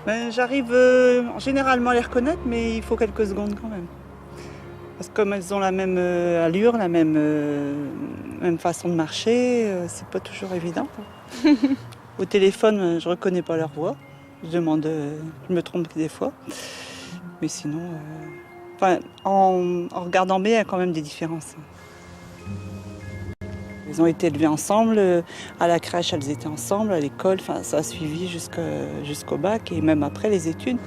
Ben, j'arrive généralement à les reconnaître, mais il faut quelques secondes quand même. Parce que comme elles ont la même allure, la même façon de marcher, c'est pas toujours évident. Au téléphone, je reconnais pas leur voix. Je me trompe des fois. Mais sinon, en regardant bien, il y a quand même des différences. Ils ont été élevés ensemble, à la crèche elles étaient ensemble, à l'école, ça a suivi jusqu'au bac et même après les études.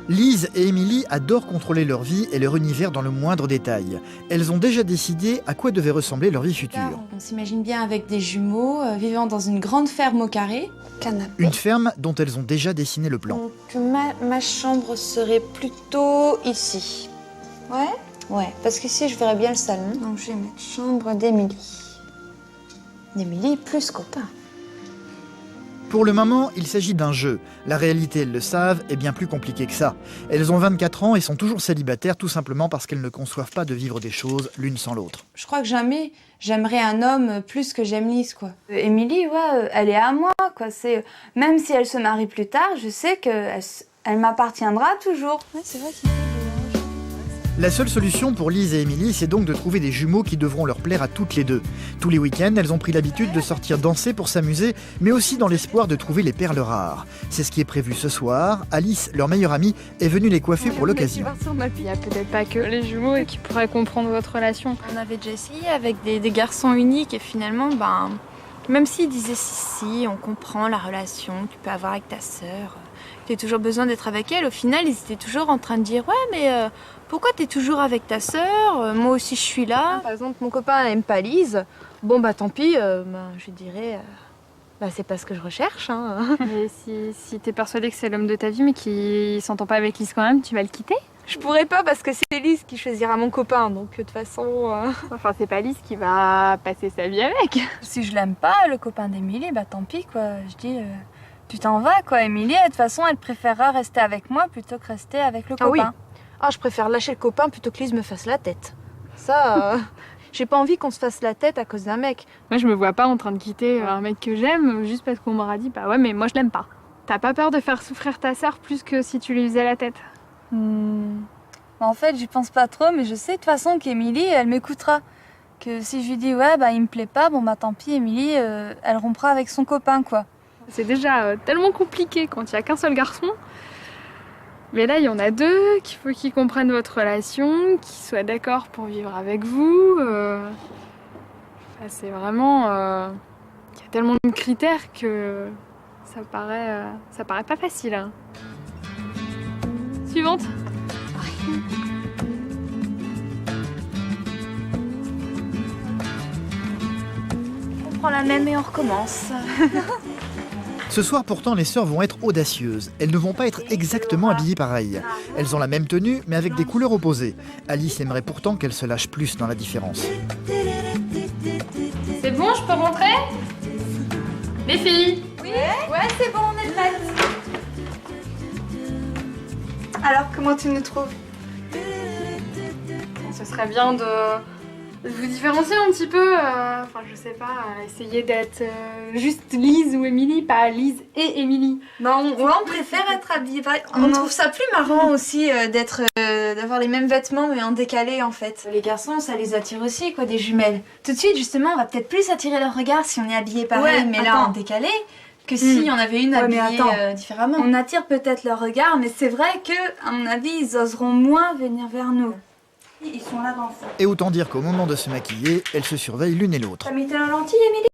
Lise et Émilie adorent contrôler leur vie et leur univers dans le moindre détail. Elles ont déjà décidé à quoi devait ressembler leur vie future. On s'imagine bien avec des jumeaux, vivant dans une grande ferme au carré. Canapé. Une ferme dont elles ont déjà dessiné le plan. Donc ma chambre serait plutôt ici. Ouais. Ouais, parce qu'ici, je verrais bien le salon. Donc, je vais mettre chambre d'Émilie. D'Émilie plus copain. Pour le moment, il s'agit d'un jeu. La réalité, elles le savent, est bien plus compliquée que ça. Elles ont 24 ans et sont toujours célibataires tout simplement parce qu'elles ne conçoivent pas de vivre des choses l'une sans l'autre. Je crois que jamais j'aimerais un homme plus que j'aime Lise, quoi. Émilie, ouais, elle est à moi, quoi. Même si elle se marie plus tard, je sais qu'elle m'appartiendra toujours. Ouais, c'est vrai qu'il faut La seule solution pour Lise et Émilie, c'est donc de trouver des jumeaux qui devront leur plaire à toutes les deux. Tous les week-ends, elles ont pris l'habitude de sortir danser pour s'amuser, mais aussi dans l'espoir de trouver les perles rares. C'est ce qui est prévu ce soir. Alice, leur meilleure amie, est venue les coiffer pour l'occasion. Il n'y a peut-être pas que les jumeaux qui pourraient comprendre votre relation. On avait déjà essayé avec des garçons uniques et finalement, même s'ils disaient si, on comprend la relation que tu peux avoir avec ta sœur, tu as toujours besoin d'être avec elle, au final, ils étaient toujours en train de dire « Ouais, mais pourquoi tu es toujours avec ta sœur? Moi aussi, je suis là. » Par exemple, mon copain n'aime pas Lise. Bon, tant pis, je dirais... c'est pas ce que je recherche. Hein. Mais si t'es persuadée que c'est l'homme de ta vie, mais qu'il s'entend pas avec Lise quand même, tu vas le quitter? Je pourrais pas parce que c'est Lise qui choisira mon copain, donc de toute façon... Enfin, c'est pas Lise qui va passer sa vie avec. Si je l'aime pas, le copain d'Émilie, tant pis, quoi. Je dis, tu t'en vas, quoi. Émilie, de toute façon, elle préférera rester avec moi plutôt que rester avec le copain. Ah, je préfère lâcher le copain plutôt que Lise me fasse la tête. Ça, j'ai pas envie qu'on se fasse la tête à cause d'un mec. Moi, je me vois pas en train de quitter un mec que j'aime juste parce qu'on m'aura dit, ouais, mais moi, je l'aime pas. T'as pas peur de faire souffrir ta sœur plus que si tu lui faisais la tête? En fait, j'y pense pas trop, mais je sais de toute façon qu'Émilie, elle m'écoutera. Que si je lui dis, ouais, il me plaît pas, tant pis, Émilie, elle rompra avec son copain, quoi. C'est déjà tellement compliqué quand il y a qu'un seul garçon. Mais là, il y en a deux, qu'il faut qu'ils comprennent votre relation, qu'ils soient d'accord pour vivre avec vous. C'est vraiment... il y a tellement de critères que ça paraît pas facile. Hein. Suivante. On prend la même et on recommence. Ce soir pourtant, les sœurs vont être audacieuses. Elles ne vont pas être exactement habillées pareil. Elles ont la même tenue, mais avec des couleurs opposées. Alice aimerait pourtant qu'elles se lâchent plus dans la différence. C'est bon, je peux rentrer? Les filles? Oui. Ouais, c'est bon, on est prêtes. Alors, comment tu nous trouves? Ce serait bien de vous différencier un petit peu, je sais pas, essayer d'être juste Lise ou Émilie, pas Lise et Émilie. On préfère être habillés pareil. On trouve ça plus marrant aussi d'avoir les mêmes vêtements mais en décalé en fait. Les garçons, ça les attire aussi, quoi, des jumelles. Tout de suite, justement, on va peut-être plus attirer leur regard si on est habillé pareil, mais là en décalé, que si on avait une habillée différemment. On attire peut-être leur regard, mais c'est vrai que, à mon avis, ils oseront moins venir vers nous. Ils sont là dans le fond. Et autant dire qu'au moment de se maquiller, elles se surveillent l'une et l'autre. T'as mis tes lentilles, Émilie?